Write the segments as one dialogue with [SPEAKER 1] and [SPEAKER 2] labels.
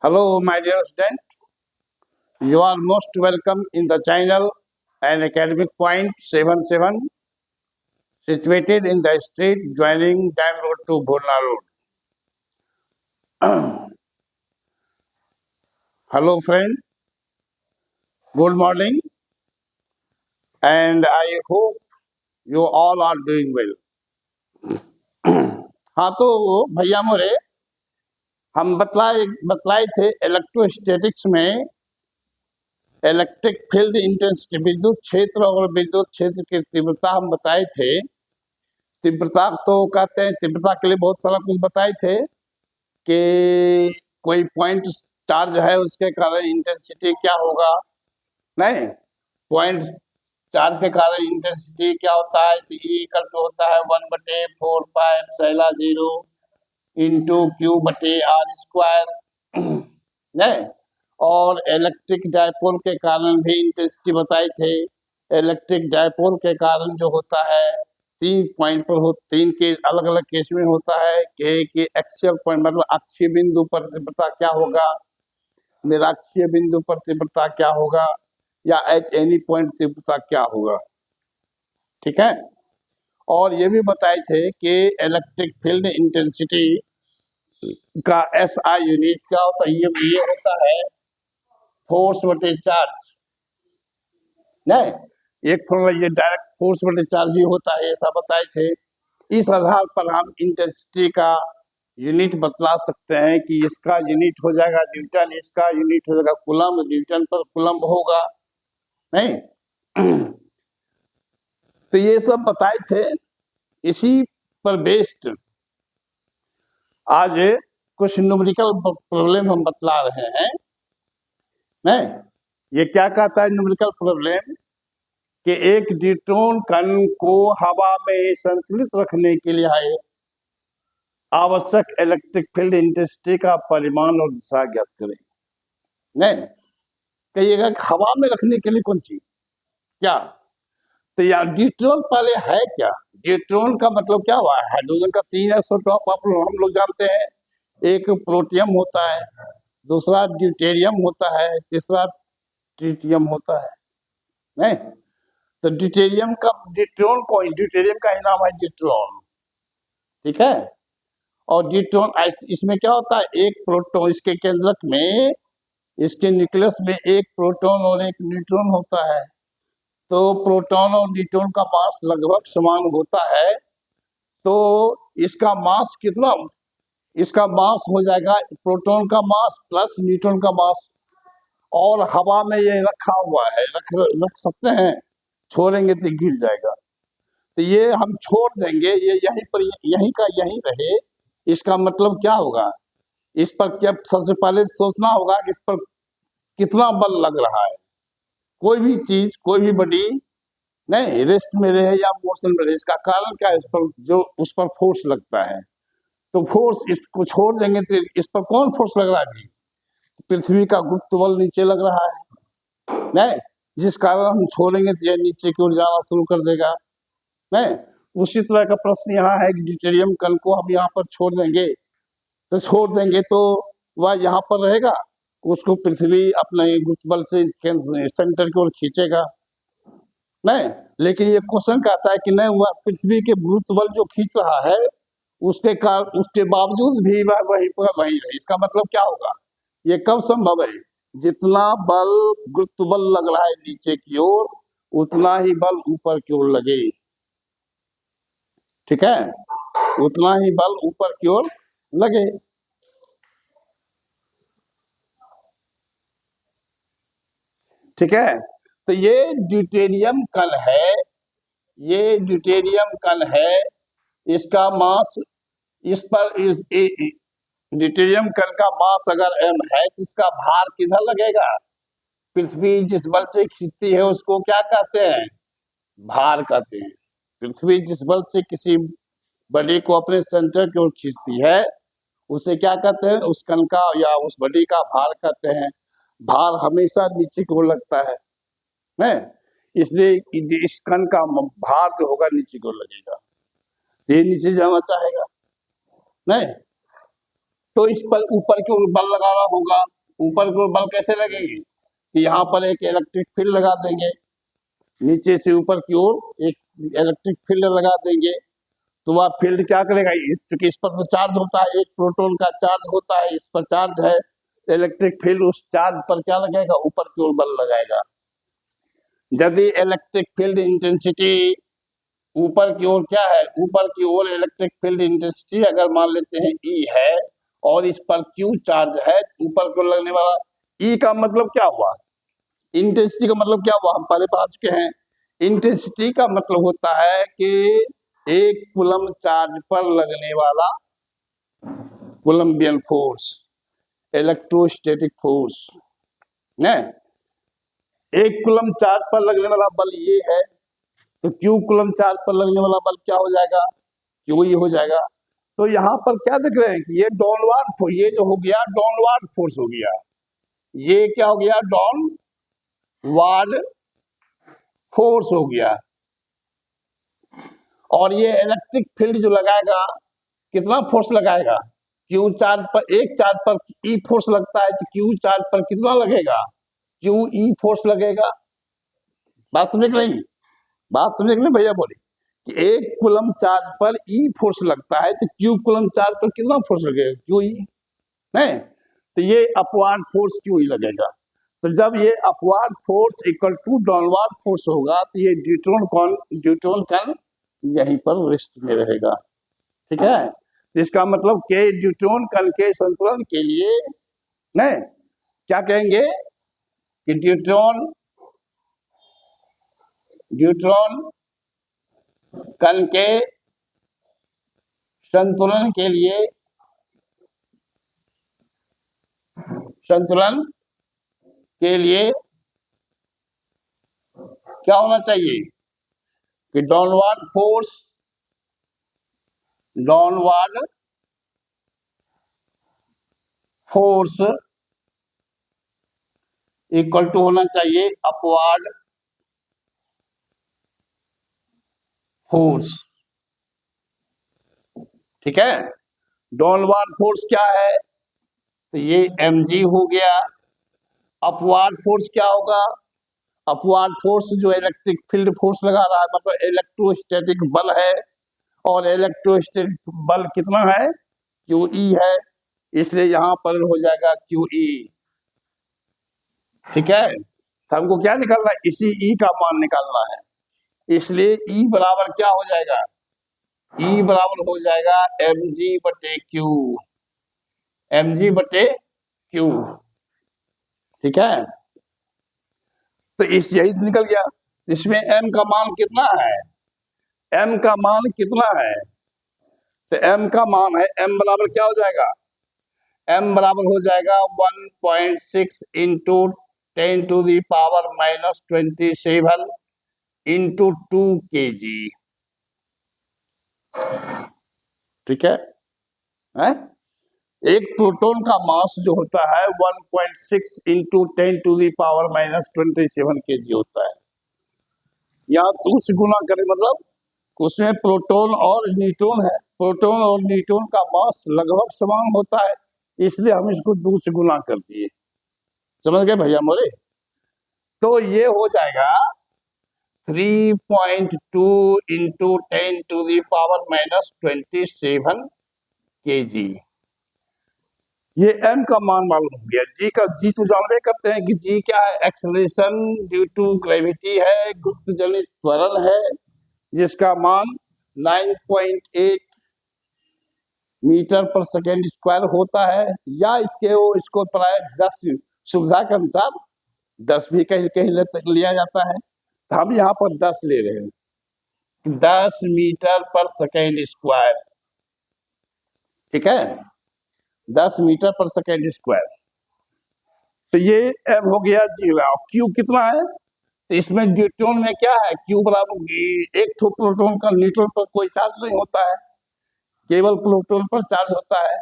[SPEAKER 1] Hello, my dear student. You are most welcome in the channel and academic point 77 situated in the street joining Dam Road to Bhurna Road. Hello, friend. Good morning, and I hope you all are doing well. हाँ तो भैया मोरे हम बतलाए थे electrostatics में electric field intensity विद्युत क्षेत्र और विद्युत क्षेत्र की तीव्रता हम बताए थे। तीव्रता तो कहते हैं, तीव्रता के लिए बहुत सारा कुछ बताए थे कि कोई पॉइंट चार्ज है उसके कारण इंटेंसिटी क्या होगा। नहीं, पॉइंट चार्ज के कारण इंटेंसिटी क्या होता है, तो ई इक्वल टू होता है 1/4 पाई इंटू क्यू बटे आर स्क्वायर। नहीं, और इलेक्ट्रिक डायपोल के कारण भी इंटेंसिटी बताए थे। इलेक्ट्रिक डायपोल के कारण जो होता है तीन पॉइंट पर हो, तीन के अलग अलग केस में होता है कि एक्सियल पॉइंट मतलब अक्षीय बिंदु पर तीव्रता क्या होगा, निरक्षीय बिंदु पर तीव्रता क्या होगा, या एट एनी पॉइंट तीव्रता क्या होगा। ठीक है, और ये भी बताए थे कि इलेक्ट्रिक फील्ड इंटेंसिटी का SI यूनिट क्या होता है। ये होता है फोर्स बटे चार्ज। नहीं, एक फॉर्मूला ये डायरेक्ट फोर्स बटे चार्ज ही होता है, ऐसा बताए थे। इस आधार पर हम इंटेंसिटी का यूनिट बतला सकते हैं कि इसका यूनिट हो जाएगा न्यूटन, इसका यूनिट हो जाएगा कूलम, न्यूटन पर कूलम होगा। नहीं तो ये सब बताए थे। इसी पर बेस्ड आज कुछ न्यूमेरिकल प्रॉब्लम हम बतला रहे हैं। नहीं, ये क्या कहता है न्यूमेरिकल प्रॉब्लम कि एक न्यूट्रॉन कण को हवा में संतुलित रखने के लिए आवश्यक इलेक्ट्रिक फील्ड इंटेंसिटी का परिमाण और दिशा ज्ञात करें। नहीं, कहिएगा हवा में रखने के लिए कौन चीज क्या, तो यार न्यूट्रॉन पहले है क्या। न्यूट्रॉन का मतलब क्या हुआ, हाइड्रोजन का 3 आइसोटॉप हम लोग जानते हैं। एक प्रोटियम होता है, दूसरा ड्यूटेरियम होता है, तीसरा ट्रिटियम होता है। नहीं, तो ड्यूटेरियम का ड्यूट्रॉन को, ड्यूटेरियम का ही नाम है ड्यूट्रॉन। ठीक है, और ड्यूट्रॉन इसमें क्या होता है, एक प्रोटॉन, इसके केंद्रक में, इसके न्यूक्लियस में एक प्रोटॉन और एक न्यूट्रॉन होता है। तो प्रोटॉन और न्यूट्रॉन का मास लगभग समान होता है। तो इसका मास कितना, इसका मास हो जाएगा प्रोटॉन का मास प्लस न्यूट्रॉन का मास। और हवा में ये रखा हुआ है, रख सकते हैं, छोड़ेंगे तो गिर जाएगा। तो ये हम छोड़ देंगे, ये यहीं पर, यहीं का यहीं रहे। इसका मतलब क्या होगा, इस पर क्या सबसे पहले सोचना होगा कि इस पर कितना बल लग रहा है। कोई भी चीज, कोई भी बॉडी नहीं रेस्ट में रहे या मोशन में रहे, इसका कारण क्या है, इस पर जो उस पर फोर्स लगता है। तो फोर्स, इसको छोड़ देंगे तो इस पर कौन फोर्स लग रहा है जी, पृथ्वी का गुरुत्व बल नीचे लग रहा है। नहीं, जिस कारण हम छोड़ेंगे तो यह नीचे की ओर जाना शुरू कर देगा। नहीं, उसी तरह का प्रश्न यहाँ है कि ड्यूटेरियम कण को हम यहाँ पर छोड़ देंगे, तो छोड़ देंगे तो वह यहाँ पर रहेगा, उसको पृथ्वी अपने गुरुत्व बल से सेंटर की ओर खींचेगा। नहीं, लेकिन ये क्वेश्चन कहता है कि नहीं, वह पृथ्वी के गुरुत्व बल जो खींच रहा है उसके कारण, उसके बावजूद भी वह वही पर वही रहे। इसका मतलब क्या होगा, ये कब संभव है, जितना बल गुरुत्व बल लग रहा है नीचे की ओर, उतना ही बल ऊपर की ओर लगे। ठीक है, उतना ही बल ऊपर की ओर लगे। ठीक है, तो ये ड्यूटेरियम कण है, ये ड्यूटेरियम कण है, इसका मास, इस पर ड्यूटेरियम कण का मास अगर m है तो इसका भार किधर लगेगा, पृथ्वी जिस बल से खींचती है उसको क्या कहते हैं, भार कहते हैं। पृथ्वी जिस बल से किसी बॉडी को अपने सेंटर की ओर खींचती है उसे क्या कहते हैं, उस कण का या उस बॉडी का भार कहते हैं। भार हमेशा नीचे की ओर लगता है, इसलिए इस कण का भार जो होगा नीचे की ओर लगेगा, ये नीचे जाना चाहेगा। नहीं, तो इस पर ऊपर की ओर बल लगाना होगा। ऊपर की ओर बल कैसे लगेगी कि यहाँ पर एक इलेक्ट्रिक फील्ड लगा देंगे, नीचे से ऊपर की ओर एक इलेक्ट्रिक फील्ड लगा देंगे। तो वह फील्ड क्या करेगा, क्योंकि इस पर तो चार्ज होता है, एक प्रोटॉन का चार्ज होता है, इस पर चार्ज है, इलेक्ट्रिक फील्ड उस चार्ज पर क्या लगेगा, ऊपर की ओर बल लगाएगा। यदि इलेक्ट्रिक फील्ड इंटेंसिटी ऊपर की ओर क्या है, ऊपर की ओर इलेक्ट्रिक फील्ड इंटेंसिटी अगर मान लेते हैं E है और इस पर Q चार्ज है, ऊपर की ओर लगने वाला E का मतलब क्या हुआ, इंटेंसिटी का मतलब क्या हुआ, हम पहले पढ़ चुके हैं। इंटेंसिटी का मतलब होता है कि एक कूलम चार्ज पर लगने वाला कोलम्बियन फोर्स, इलेक्ट्रोस्टैटिक फोर्स ने, एक कूलम चार्ज पर लगने वाला बल ये है, तो Q कूलम चार्ज पर लगने वाला बल क्या हो जाएगा, Q ही हो जाएगा। तो यहाँ पर क्या देख रहे हैं कि ये डाउनवार्ड फोर्स, ये जो हो गया डाउनवार्ड फोर्स हो गया, ये क्या हो गया, डाउनवार्ड फोर्स हो गया। और ये इलेक्ट्रिक फील्ड जो लगाएगा, कितना फोर्स लगाएगा, Q चार्ज पर, एक चार्ज पर E फोर्स लगता है, तो Q चार्ज पर कितना लगेगा, QE फोर्स लगेगा। बात समझ नहीं, बात समझ नहीं भैया बोले कि एक कूलम चार्ज पर E फोर्स लगता है, तो Q कूलम चार्ज पर कितना फोर्स लगेगा, QE नहीं, तो ये अपवार्ड फोर्स QE लगेगा। तो जब ये upward force equal to downward force होगा, तो ये ड्यूट्रॉन कण यहीं पर रेस्ट में रहेगा। ठीक है, इसका मतलब के ड्यूट्रॉन कण के संतुलन के लिए नहीं क्या कहेंगे कि ड्यूट्रॉन कण के संतुलन के लिए, संतुलन के लिए क्या होना चाहिए कि डाउनवार्ड फोर्स इक्वल टू होना चाहिए अपवार्ड फोर्स। ठीक है, डाउनवार्ड फोर्स क्या है, तो ये mg हो गया। अपवार्ड फोर्स क्या होगा, अपवार्ड फोर्स जो इलेक्ट्रिक फील्ड फोर्स लगा रहा है, मतलब इलेक्ट्रोस्टैटिक बल है, और इलेक्ट्रोस्टैटिक बल कितना है, QE है, इसलिए यहां पर हो जाएगा QE। ठीक है, तो हमको क्या निकालना है, इसी E का मान निकालना है, इसलिए E बराबर क्या हो जाएगा, E बराबर हो जाएगा mg बटे Q। ठीक है, तो इस यही निकल गया। इसमें m का मान कितना है, m का मान कितना है, तो m का मान है, m बराबर क्या हो जाएगा, m बराबर हो जाएगा 1.6 इंटू 10⁻⁻27 इंटू 2 kg। ठीक है? एक प्रोटॉन का मास जो होता है 1.6 इंटू 10⁻⁻27 kg होता है, या तो उससे गुना करें, मतलब उसमें प्रोटॉन और न्यूट्रॉन है, प्रोटॉन और न्यूट्रॉन का मास लगभग समान होता है, इसलिए हम इसको 2 से गुना कर दिए। समझ गए भैया मोरे, तो ये हो जाएगा 3.2 इंटू 10⁻⁻27 kg। ये m का मान मालूम हो गया। जी तो जानते करते हैं कि जी क्या है, एक्सेलरेशन ड्यू टू ग्रेविटी है, गुरुत्व जनित त्वरण है, जिसका मान 9.8 मीटर पर सेकेंड स्क्वायर होता है, या इसको प्राय 10 सुविधा के अनुसार 10 भी कहीं कहीं लिया जाता है, तो हम यहाँ पर 10 ले रहे हैं, 10 मीटर पर सेकेंड स्क्वायर। ठीक है, 10 मीटर पर सेकेंड स्क्वायर। तो ये m हो गया जी, Q कितना है, तो इसमें न्यूट्रॉन में क्या है, Q बराबर एक ठो प्रोटॉन का न्यूट्रॉन पर कोई चार्ज नहीं होता है, केवल प्रोटॉन पर चार्ज होता है,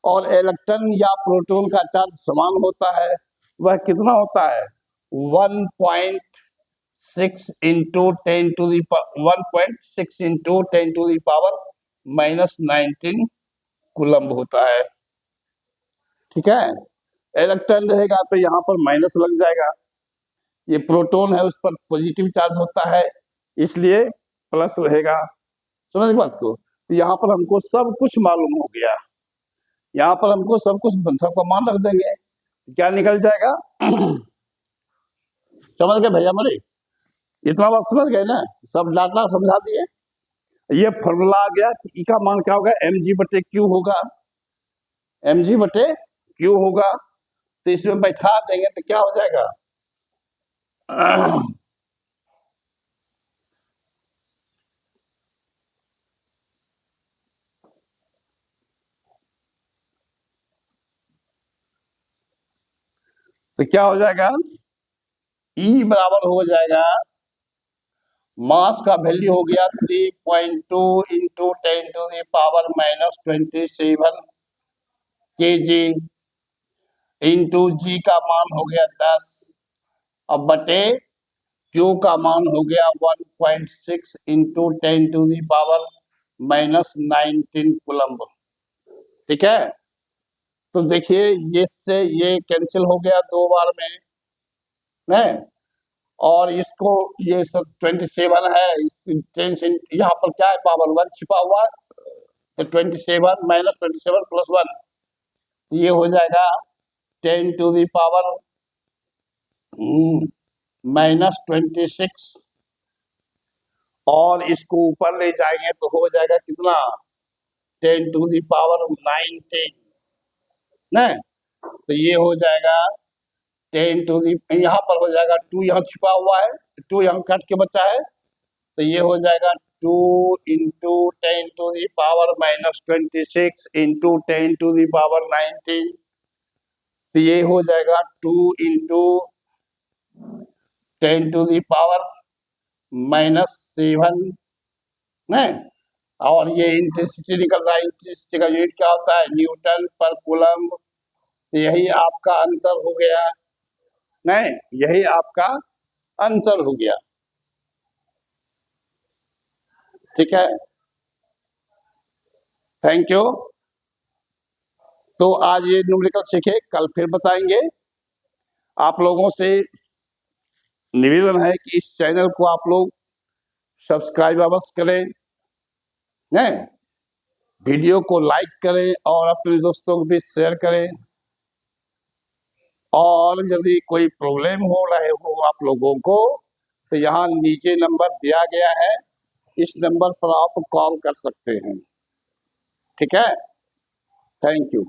[SPEAKER 1] और इलेक्ट्रॉन या प्रोटॉन का चार्ज समान होता है, वह कितना होता है 1.6 इंटू 10⁻⁻19 कूलम्ब होता है। ठीक है। इलेक्ट्रॉन रहेगा तो यहाँ पर माइनस लग जाएगा, ये प्रोटॉन है उस पर पॉजिटिव चार्ज होता है, इसलिए प्लस रहेगा। समझ बात को? यहाँ पर हमको सब कुछ मालूम हो गया, यहाँ पर हमको सब कुछ सबका मान रख देंगे, क्या निकल जाएगा? समझ गए भैया मेरे? इतना बात समझ गए ना? सब डाटा समझा दिए। ये फॉर्मूला आ गया कि ई का मान क्या होगा, एम जी बटे क्यू होगा, एम जी बटे क्यू होगा। तो इसमें बैठा देंगे तो क्या हो जाएगा? तो क्या हो जाएगा? ई बराबर हो जाएगा, मास का वैल्यू हो गया 3.2 इंटू 10⁻⁻27 kg इंटू जी का मान हो गया 10, अब बटे क्यू का मान हो गया 1.6 इंटू 10⁻⁻19 कूलम्ब। ठीक है, तो देखिए ये से ये कैंसिल हो गया दो बार में, नहीं? और इसको ये सब 27 है, यहाँ पर क्या है, पावर 1 छिपा हुआ है, तो 27 माइनस 27 प्लस 1, ये हो जाएगा 10⁻⁻26, और इसको ऊपर ले जाएंगे तो हो जाएगा कितना, 10⁻19, नहीं? तो ये हो जाएगा 10 यहाँ पर हो जाएगा 2, यहाँ छिपा हुआ है, 2 यहाँ कट के बचा है, तो ये हो जाएगा 2 इंटू 10⁻⁻26 इंटू 10⁻19, तो ये हो जाएगा 2 इंटू 10⁻⁻7, नहीं? और ये इंटेंसिटी निकल रहा है, इंटेंसिटी का यूनिट क्या होता है, न्यूटन पर कूलम। तो यही आपका आंसर हो गया, नहीं? यही आपका आंसर हो गया। ठीक है, थैंक यू। तो आज ये न्यूमेरिकल सीखे, कल फिर बताएंगे। आप लोगों से निवेदन है कि इस चैनल को आप लोग सब्सक्राइब अवश्य करें, नहीं? वीडियो को लाइक करें और अपने दोस्तों को भी शेयर करें, और यदि कोई प्रॉब्लम हो रहे हो आप लोगों को तो यहाँ नीचे नंबर दिया गया है, इस नंबर पर आप कॉल कर सकते हैं। ठीक है, थैंक यू।